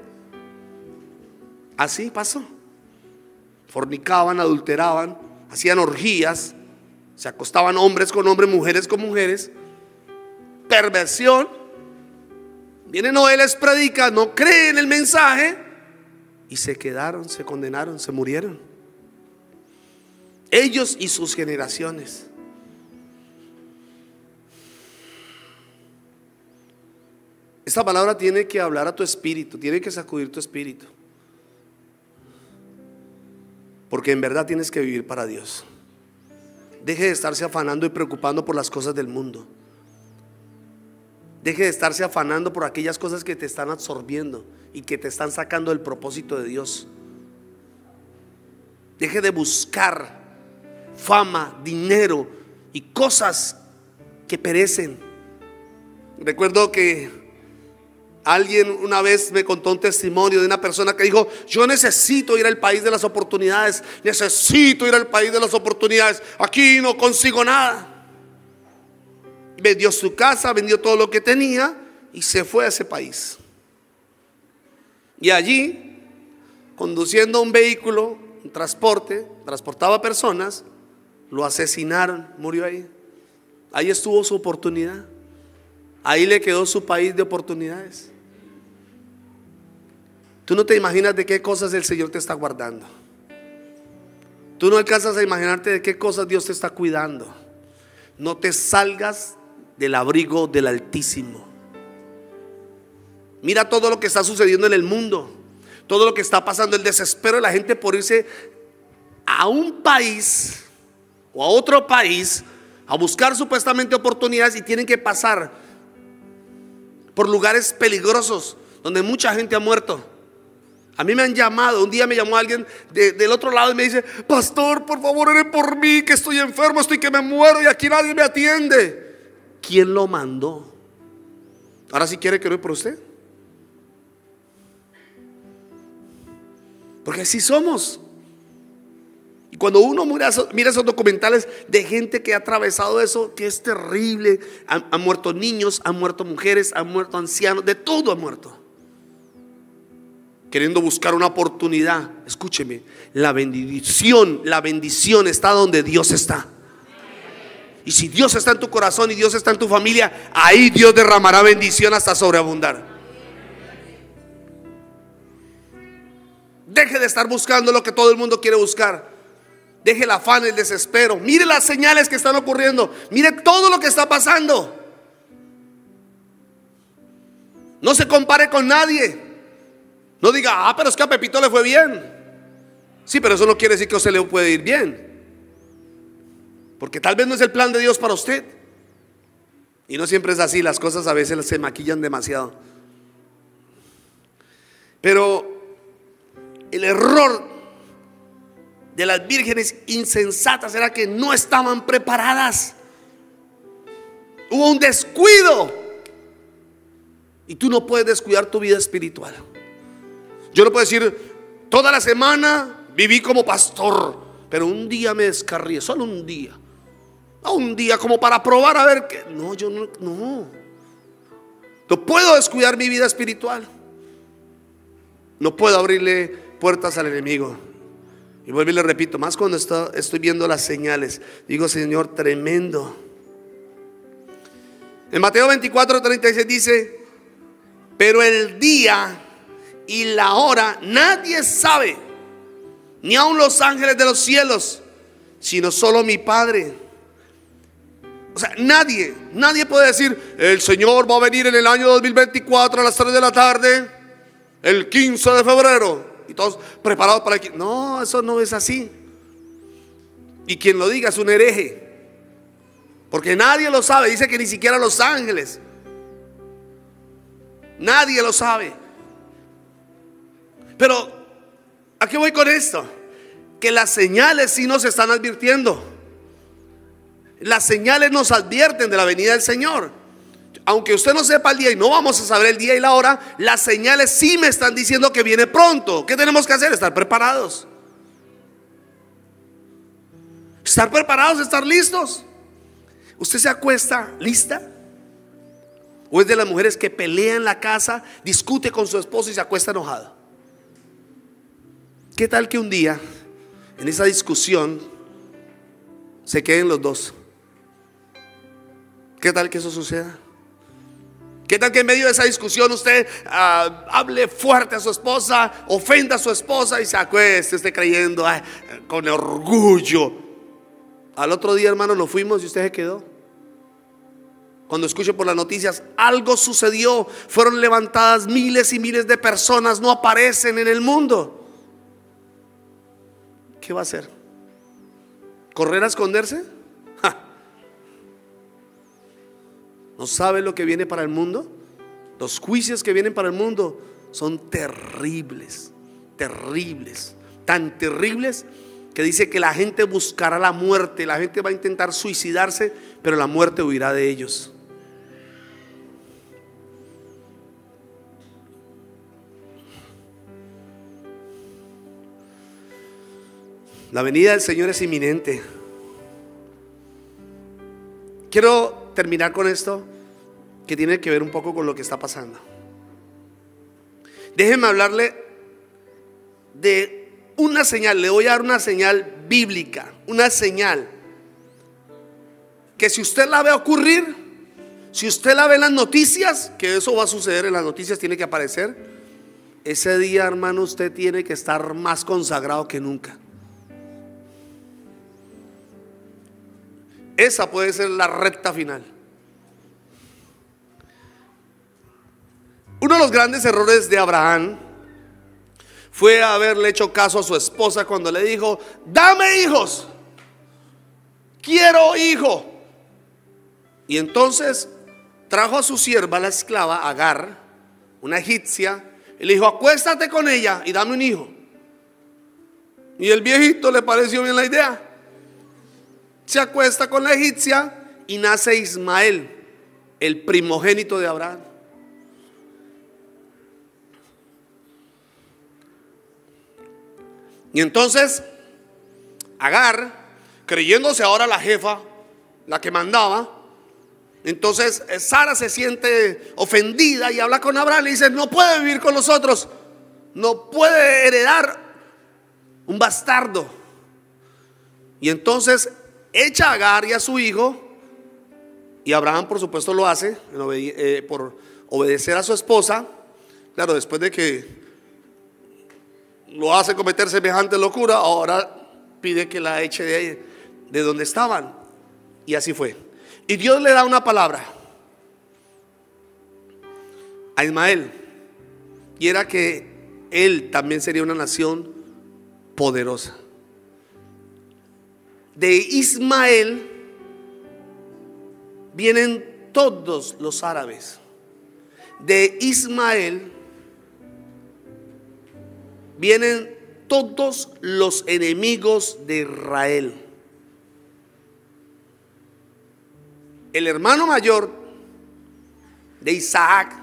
S1: Así pasó. Fornicaban, adulteraban, hacían orgías, se acostaban hombres con hombres, mujeres con mujeres. Perversión. Viene Noé, les predica, no creen el mensaje y se quedaron, se condenaron, se murieron. Ellos y sus generaciones. Esta palabra tiene que hablar a tu espíritu, tiene que sacudir tu espíritu. Porque en verdad tienes que vivir para Dios. Deje de estarse afanando y preocupando por las cosas del mundo. Deje de estarse afanando por aquellas cosas que te están absorbiendo y que te están sacando del propósito de Dios. Deje de buscar fama, dinero y cosas que perecen. Recuerdo que alguien una vez me contó un testimonio de una persona que dijo: yo necesito ir al país de las oportunidades, necesito ir al país de las oportunidades, aquí no consigo nada. Vendió su casa, vendió todo lo que tenía y se fue a ese país. Y allí, conduciendo un vehículo, un transporte, transportaba personas, lo asesinaron, murió ahí. Ahí estuvo su oportunidad. Ahí le quedó su país de oportunidades. Tú no te imaginas de qué cosas el Señor te está guardando. Tú no alcanzas a imaginarte de qué cosas Dios te está cuidando. No te salgas del abrigo del Altísimo. Mira todo lo que está sucediendo en el mundo, todo lo que está pasando, el desespero de la gente por irse a un país o a otro país a buscar supuestamente oportunidades, y tienen que pasar por lugares peligrosos donde mucha gente ha muerto. A mí me han llamado, un día me llamó alguien del otro lado y me dice: pastor, por favor, ore por mí, que estoy enfermo, estoy que me muero y aquí nadie me atiende. ¿Quién lo mandó? Ahora sí quiere que ore por usted. Porque así somos. Y cuando uno mira esos documentales de gente que ha atravesado eso, que es terrible, han muerto niños, han muerto mujeres, han muerto ancianos, de todo han muerto, queriendo buscar una oportunidad. Escúcheme, la bendición está donde Dios está. Y si Dios está en tu corazón y Dios está en tu familia, ahí Dios derramará bendición hasta sobreabundar. Deje de estar buscando lo que todo el mundo quiere buscar. Deje el afán, el desespero. Mire las señales que están ocurriendo. Mire todo lo que está pasando. No se compare con nadie. No diga: pero es que a Pepito le fue bien. Sí, pero eso no quiere decir que a usted le puede ir bien. Porque tal vez no es el plan de Dios para usted. Y no siempre es así. Las cosas a veces se maquillan demasiado. Pero el error de las vírgenes insensatas era que no estaban preparadas. Hubo un descuido. Y tú no puedes descuidar tu vida espiritual. Yo no puedo decir: toda la semana viví como pastor, pero un día me descarrié, solo un día. Un día como para probar a ver qué. No, yo no puedo descuidar mi vida espiritual. No puedo abrirle puertas al enemigo. Y vuelvo y le repito, más cuando estoy viendo las señales, digo: Señor, tremendo. En Mateo 24:36 dice: pero el día y la hora nadie sabe, ni aun los ángeles de los cielos, sino solo mi Padre. O sea, nadie puede decir: el Señor va a venir en el año 2024 a las 3 de la tarde, el 15 de febrero, y todos preparados para que... No, eso no es así. Y quien lo diga es un hereje, porque nadie lo sabe. Dice que ni siquiera los ángeles. Nadie lo sabe. Pero ¿a qué voy con esto? que las señales sí nos están advirtiendo. Las señales nos advierten de la venida del Señor. Aunque usted no sepa el día y no vamos a saber el día y la hora, las señales sí me están diciendo que viene pronto. ¿Qué tenemos que hacer? Estar preparados. Estar preparados, estar listos. ¿Usted se acuesta lista? ¿O es de las mujeres que pelea en la casa, discute con su esposo y se acuesta enojada? ¿Qué tal que un día en esa discusión se queden los dos? ¿Qué tal que eso suceda? ¿Qué tal que en medio de esa discusión usted hable fuerte a su esposa, ofenda a su esposa y se acueste, esté creyendo con orgullo? Al otro día, hermano, nos fuimos y usted se quedó. Cuando escuche por las noticias, algo sucedió, fueron levantadas miles y miles de personas, no aparecen en el mundo. ¿Qué va a hacer? ¿Correr a esconderse? ¿No sabe lo que viene para el mundo? Los juicios que vienen para el mundo son terribles, terribles, tan terribles que dice que la gente buscará la muerte, la gente va a intentar suicidarse, pero la muerte huirá de ellos. La venida del Señor es inminente. Quiero terminar con esto que tiene que ver un poco con lo que está pasando. Déjenme hablarle de una señal. Le voy a dar una señal bíblica, una señal que si usted la ve ocurrir, si usted la ve en las noticias, que eso va a suceder en las noticias, tiene que aparecer, ese día, hermano, usted tiene que estar más consagrado que nunca. Esa puede ser la recta final. Uno de los grandes errores de Abraham fue haberle hecho caso a su esposa cuando le dijo: dame hijos, quiero hijo. Y entonces trajo a su sierva, la esclava Agar, una egipcia, y le dijo: acuéstate con ella y dame un hijo. Y el viejito le pareció bien la idea. Se acuesta con la egipcia y nace Ismael, el primogénito de Abraham. Y entonces Agar, creyéndose ahora la jefa, la que mandaba, entonces Sara se siente ofendida y habla con Abraham y le dice: no puede vivir con nosotros, no puede heredar un bastardo. Y entonces echa a Agar y a su hijo, y Abraham por supuesto lo hace por obedecer a su esposa. Claro, después de que lo hace cometer semejante locura, ahora pide que la eche de donde estaban. Y así fue. Y Dios le da una palabra a Ismael, y era que él también sería una nación poderosa. De Ismael vienen todos los árabes. De Ismael vienen todos los enemigos de Israel. El hermano mayor de Isaac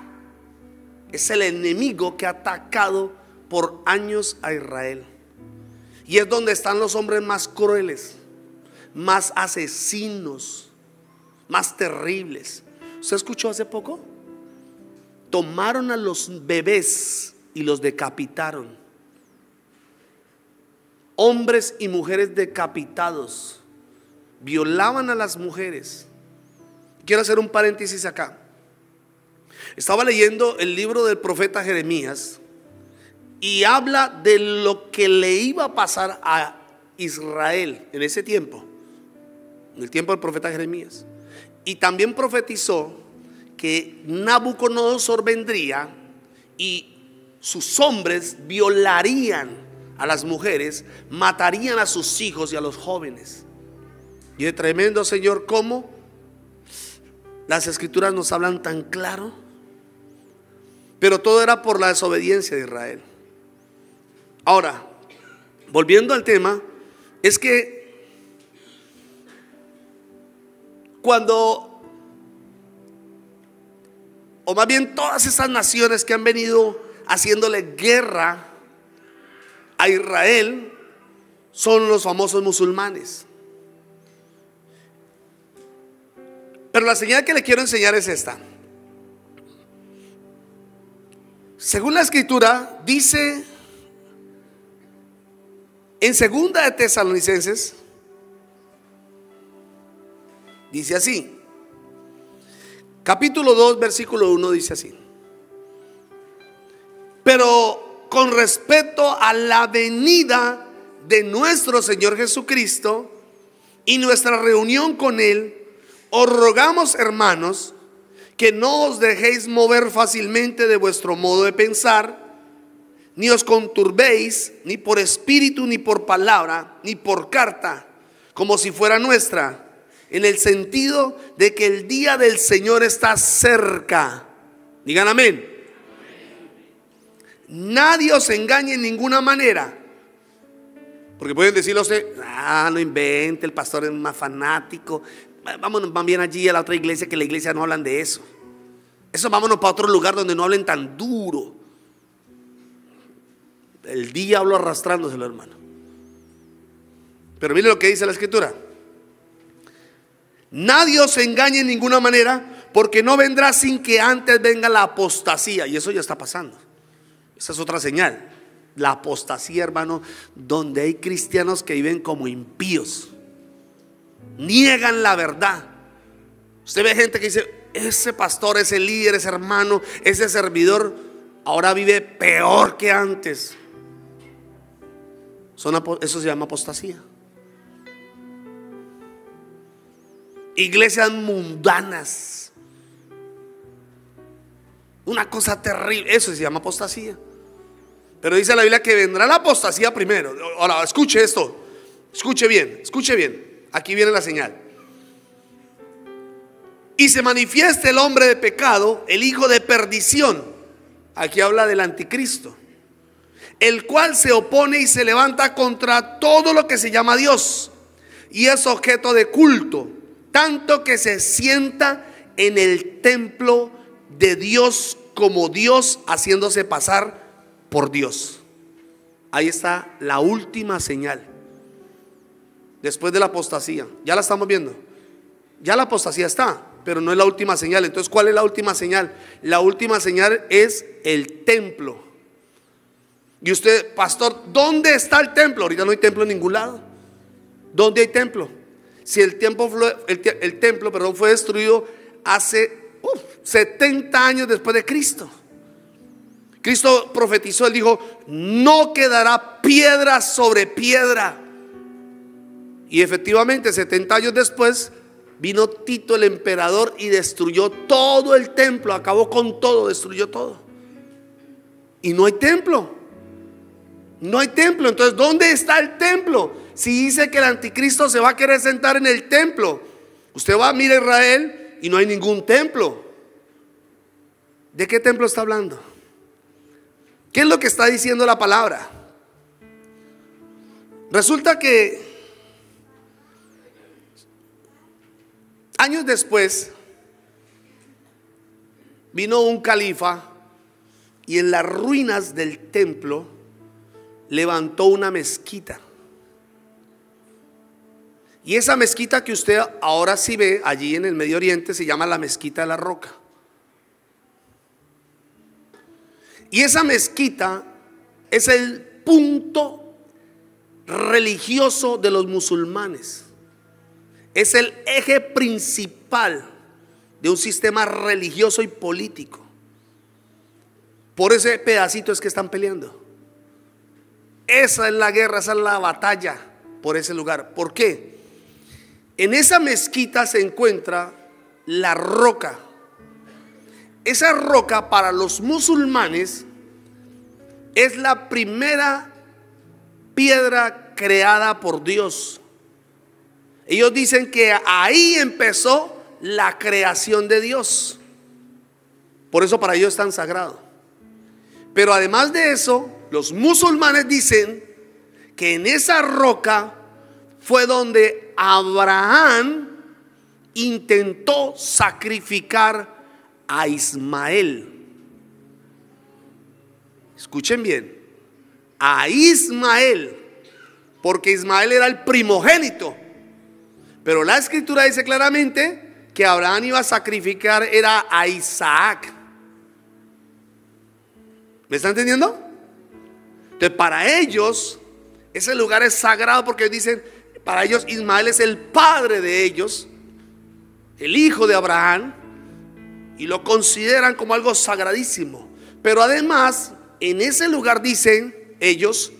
S1: es el enemigo que ha atacado por años a Israel. Y es donde están los hombres más crueles, más asesinos, más terribles. ¿Usted escuchó hace poco? Tomaron a los bebés y los decapitaron. Hombres y mujeres decapitados. Violaban a las mujeres. Quiero hacer un paréntesis acá. Estaba leyendo el libro del profeta Jeremías y habla de lo que le iba a pasar a Israel en ese tiempo, en el tiempo del profeta Jeremías. Y también profetizó que Nabucodonosor vendría y sus hombres violarían a las mujeres, matarían a sus hijos y a los jóvenes. Y es tremendo, Señor, cómo las escrituras nos hablan tan claro. Pero todo era por la desobediencia de Israel. Ahora, volviendo al tema, es que cuando, o más bien todas esas naciones que han venido haciéndole guerra a Israel, son los famosos musulmanes. Pero la señal que le quiero enseñar es esta. Según la escritura, dice en segunda de Tesalonicenses, dice así, capítulo 2, versículo 1, dice así: pero con respecto a la venida de nuestro Señor Jesucristo y nuestra reunión con Él, os rogamos, hermanos, que no os dejéis mover fácilmente de vuestro modo de pensar, ni os conturbéis, ni por espíritu, ni por palabra, ni por carta, como si fuera nuestra, en el sentido de que el día del Señor está cerca. Digan amén. Nadie os engañe en ninguna manera. Porque pueden decirle a usted: no invente, el pastor es más fanático. Vámonos más bien allí a la otra iglesia, que la iglesia no hablan de eso. Eso, vámonos para otro lugar donde no hablen tan duro. El diablo arrastrándoselo, hermano. Pero mire lo que dice la escritura: nadie os engañe en ninguna manera, porque no vendrá sin que antes venga la apostasía. Y eso ya está pasando. Esa es otra señal. La apostasía, hermano, donde hay cristianos que viven como impíos, niegan la verdad. Usted ve gente que dice: ese pastor, ese líder, ese hermano, ese servidor ahora vive peor que antes. Eso se llama apostasía. Iglesias mundanas, una cosa terrible. Eso se llama apostasía. Pero dice la Biblia que vendrá la apostasía primero. Ahora, escuche esto. Escuche bien, escuche bien. Aquí viene la señal. Y se manifiesta el hombre de pecado, el hijo de perdición. Aquí habla del anticristo, el cual se opone y se levanta contra todo lo que se llama Dios y es objeto de culto, tanto que se sienta en el templo de Dios como Dios, haciéndose pasar por Dios. Ahí está la última señal después de la apostasía. Ya la estamos viendo. Ya la apostasía está, pero no es la última señal. Entonces, ¿cuál es la última señal? La última señal es el templo. Y usted: pastor, ¿dónde está el templo? Ahorita no hay templo en ningún lado. ¿Dónde hay templo? Si el templo fue destruido hace 70 años después de Cristo. Cristo profetizó, él dijo: no quedará piedra sobre piedra. Y efectivamente 70 años después vino Tito el emperador y destruyó todo el templo, acabó con todo, destruyó todo. Y no hay templo. No hay templo. Entonces, ¿dónde está el templo? Si dice que el anticristo se va a querer sentar en el templo, usted va a mirar Israel y no hay ningún templo. ¿De qué templo está hablando? ¿Qué es lo que está diciendo la palabra? Resulta que años después vino un califa y en las ruinas del templo levantó una mezquita. Y esa mezquita que usted ahora sí ve allí en el Medio Oriente se llama la Mezquita de la Roca. Y esa mezquita es el punto religioso de los musulmanes. Es el eje principal de un sistema religioso y político. Por ese pedacito es que están peleando. Esa es la guerra, esa es la batalla por ese lugar. ¿Por qué? En esa mezquita se encuentra la roca. Esa roca para los musulmanes es la primera piedra creada por Dios. Ellos dicen que ahí empezó la creación de Dios. Por eso para ellos es tan sagrado. Pero además de eso, los musulmanes dicen que en esa roca fue donde Abraham intentó sacrificar a Ismael. Escuchen bien, a Ismael, porque Ismael era el primogénito, pero la escritura dice claramente que Abraham iba a sacrificar era a Isaac. ¿Me están entendiendo? Entonces para ellos ese lugar es sagrado, porque dicen, para ellos Ismael es el padre de ellos, el hijo de Abraham, y lo consideran como algo sagradísimo. Pero además en ese lugar dicen ellos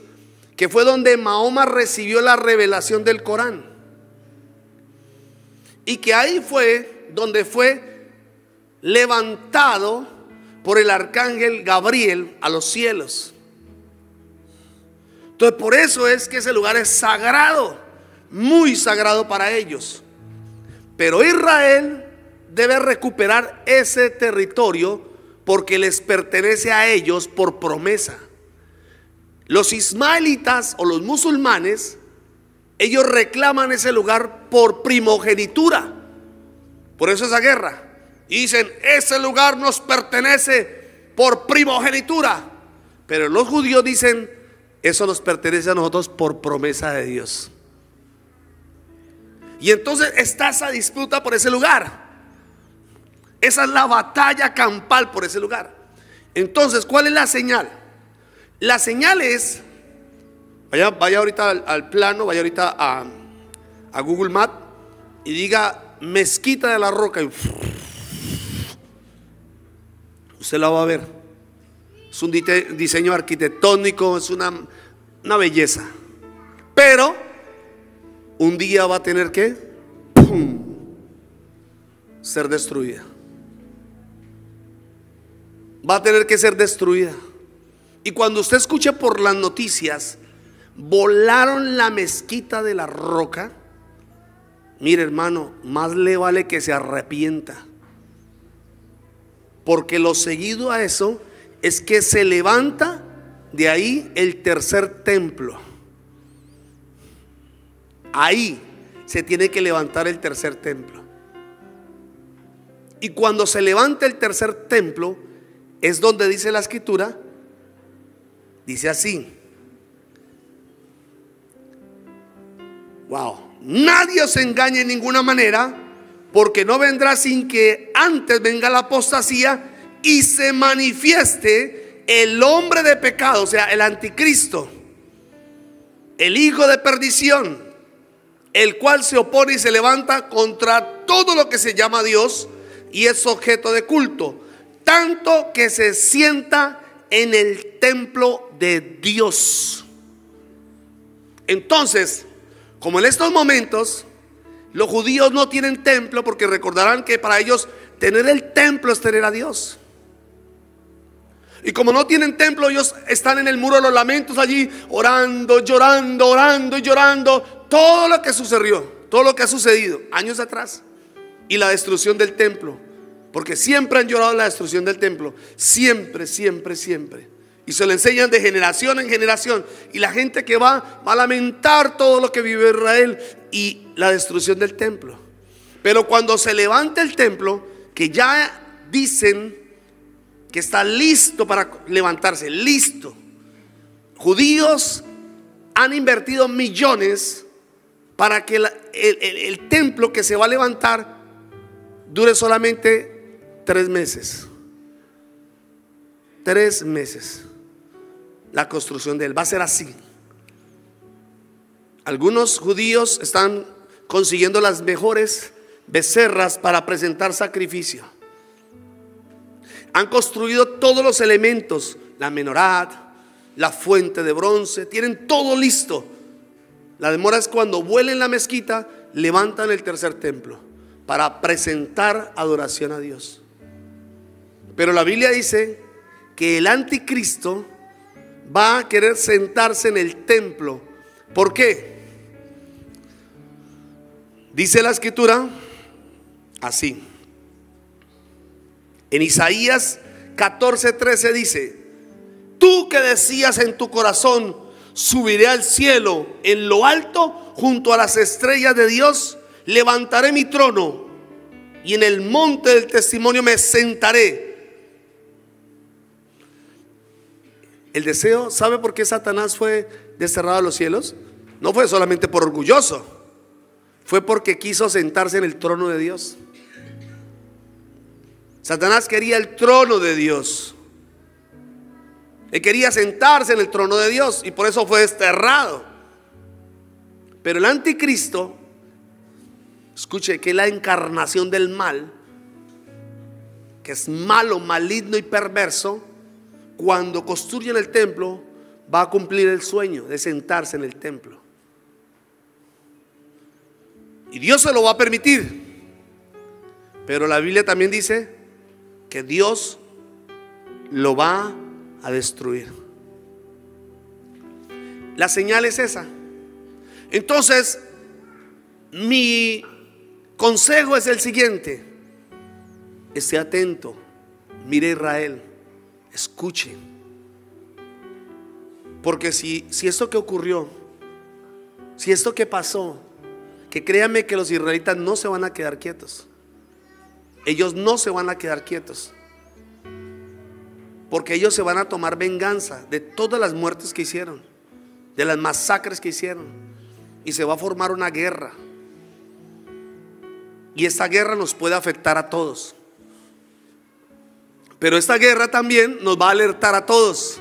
S1: que fue donde Mahoma recibió la revelación del Corán, y que ahí fue donde fue levantado por el arcángel Gabriel a los cielos. Entonces por eso es que ese lugar es sagrado, muy sagrado para ellos. Pero Israel debe recuperar ese territorio porque les pertenece a ellos por promesa. Los ismaelitas o los musulmanes, ellos reclaman ese lugar por primogenitura. Por eso esa guerra. Y dicen, ese lugar nos pertenece por primogenitura. Pero los judíos dicen, eso nos pertenece a nosotros por promesa de Dios. Y entonces está esa disputa por ese lugar. Esa es la batalla campal por ese lugar. Entonces, ¿cuál es la señal? La señal es, vaya ahorita al plano, vaya ahorita a Google Maps y diga Mezquita de la Roca, y usted la va a ver. Es un diseño arquitectónico, es una belleza. Pero un día va a tener que ser destruida. Va a tener que ser destruida. Y cuando usted escuche por las noticias, volaron la Mezquita de la Roca, mire hermano, más le vale que se arrepienta. Porque lo seguido a eso es que se levanta de ahí el tercer templo. Ahí se tiene que levantar el tercer templo. Y cuando se levanta el tercer templo, es donde dice la escritura, dice así: wow, nadie os engañe en ninguna manera, porque no vendrá sin que antes venga la apostasía y se manifieste el hombre de pecado, o sea, el anticristo, el hijo de perdición, el cual se opone y se levanta contra todo lo que se llama Dios y es objeto de culto, tanto que se sienta en el templo de Dios. Entonces, como en estos momentos los judíos no tienen templo, porque recordarán que para ellos tener el templo es tener a Dios. Y como no tienen templo, ellos están en el muro de los lamentos allí, orando, llorando, orando y llorando todo lo que sucedió, todo lo que ha sucedido años atrás, y la destrucción del templo, porque siempre han llorado la destrucción del templo, siempre, siempre, siempre. Y se lo enseñan de generación en generación. Y la gente que va a lamentar todo lo que vive Israel y la destrucción del templo. Pero cuando se levanta el templo, que ya dicen que está listo para levantarse, listo. Judíos han invertido millones para que el templo que se va a levantar dure solamente 3 meses. 3 meses. La construcción de él va a ser así. Algunos judíos están consiguiendo las mejores becerras para presentar sacrificio. Han construido todos los elementos, la menorá, la fuente de bronce, tienen todo listo. La demora es cuando vuelen la mezquita, levantan el tercer templo para presentar adoración a Dios. Pero la Biblia dice que el anticristo va a querer sentarse en el templo. ¿Por qué? Dice la escritura así. En Isaías 14:13 dice: tú que decías en tu corazón, subiré al cielo, en lo alto, junto a las estrellas de Dios, levantaré mi trono y en el monte del testimonio me sentaré. El deseo, ¿sabe por qué Satanás fue desterrado a los cielos? No fue solamente por orgulloso, fue porque quiso sentarse en el trono de Dios. Satanás quería el trono de Dios. Él quería sentarse en el trono de Dios y por eso fue desterrado. Pero el anticristo, escuche, que es la encarnación del mal, que es malo, maligno y perverso, cuando construyen el templo, va a cumplir el sueño de sentarse en el templo. Y Dios se lo va a permitir. Pero la Biblia también dice que Dios lo va a destruir. La señal es esa. Entonces, mi consejo es el siguiente: esté atento, mire Israel, escuche. Porque si esto que ocurrió, si esto que pasó, que créanme que los israelitas no se van a quedar quietos. Ellos no se van a quedar quietos, porque ellos se van a tomar venganza de todas las muertes que hicieron, de las masacres que hicieron, y se va a formar una guerra. Y esta guerra nos puede afectar a todos, pero esta guerra también nos va a alertar a todos.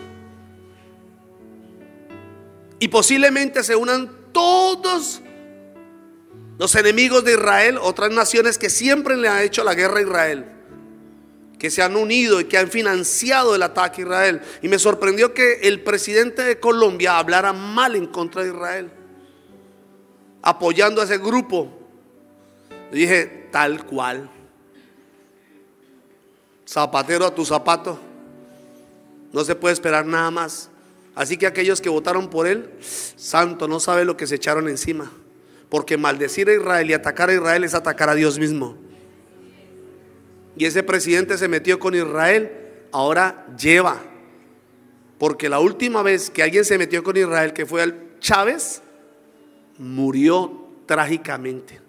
S1: Y posiblemente se unan todos los enemigos de Israel, otras naciones que siempre le han hecho la guerra a Israel, que se han unido y que han financiado el ataque a Israel. Y me sorprendió que el presidente de Colombia hablara mal en contra de Israel, apoyando a ese grupo. Yo dije, tal cual, zapatero a tu zapato, no se puede esperar nada más. Así que aquellos que votaron por él, santo, no sabe lo que se echaron encima. Porque maldecir a Israel y atacar a Israel es atacar a Dios mismo. Y ese presidente se metió con Israel, ahora lleva. Porque la última vez que alguien se metió con Israel, que fue al Chávez, murió trágicamente.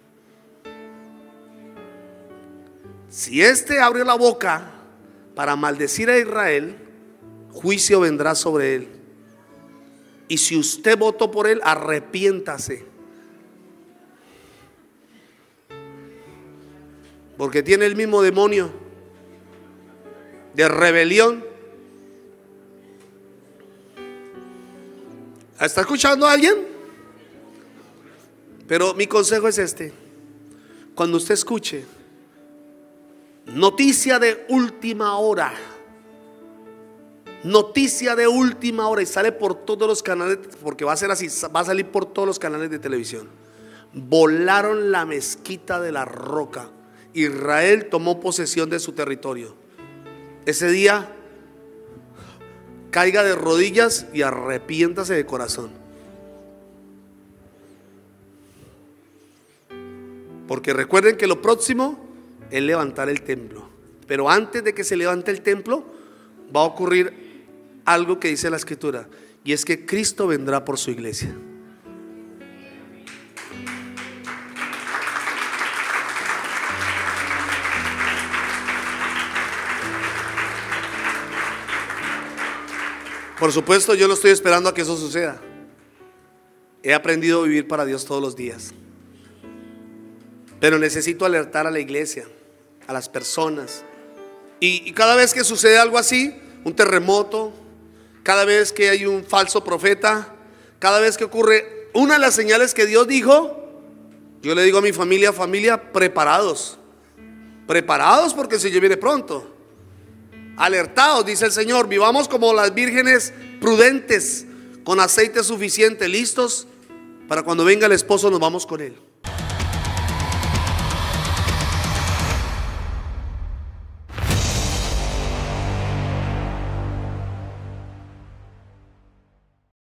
S1: Si este abre la boca para maldecir a Israel, juicio vendrá sobre él. Y si usted votó por él, arrepiéntase, porque tiene el mismo demonio de rebelión. ¿Está escuchando a alguien? Pero mi consejo es este: cuando usted escuche noticia de última hora, noticia de última hora, y sale por todos los canales, porque va a ser así, va a salir por todos los canales de televisión: volaron la mezquita de la Roca, Israel tomó posesión de su territorio. Ese día, caiga de rodillas y arrepiéntase de corazón, porque recuerden que lo próximo es levantar el templo. Pero antes de que se levante el templo, va a ocurrir algo que dice la Escritura, y es que Cristo vendrá por su iglesia. Por supuesto, yo no estoy esperando a que eso suceda. He aprendido a vivir para Dios todos los días, pero necesito alertar a la iglesia, a las personas. Y cada vez que sucede algo así, un terremoto, cada vez que hay un falso profeta, cada vez que ocurre una de las señales que Dios dijo, yo le digo a mi familia: familia, preparados, preparados, porque el Señor viene pronto. Alertados, dice el Señor, vivamos como las vírgenes prudentes, con aceite suficiente, listos para cuando venga el esposo nos vamos con él.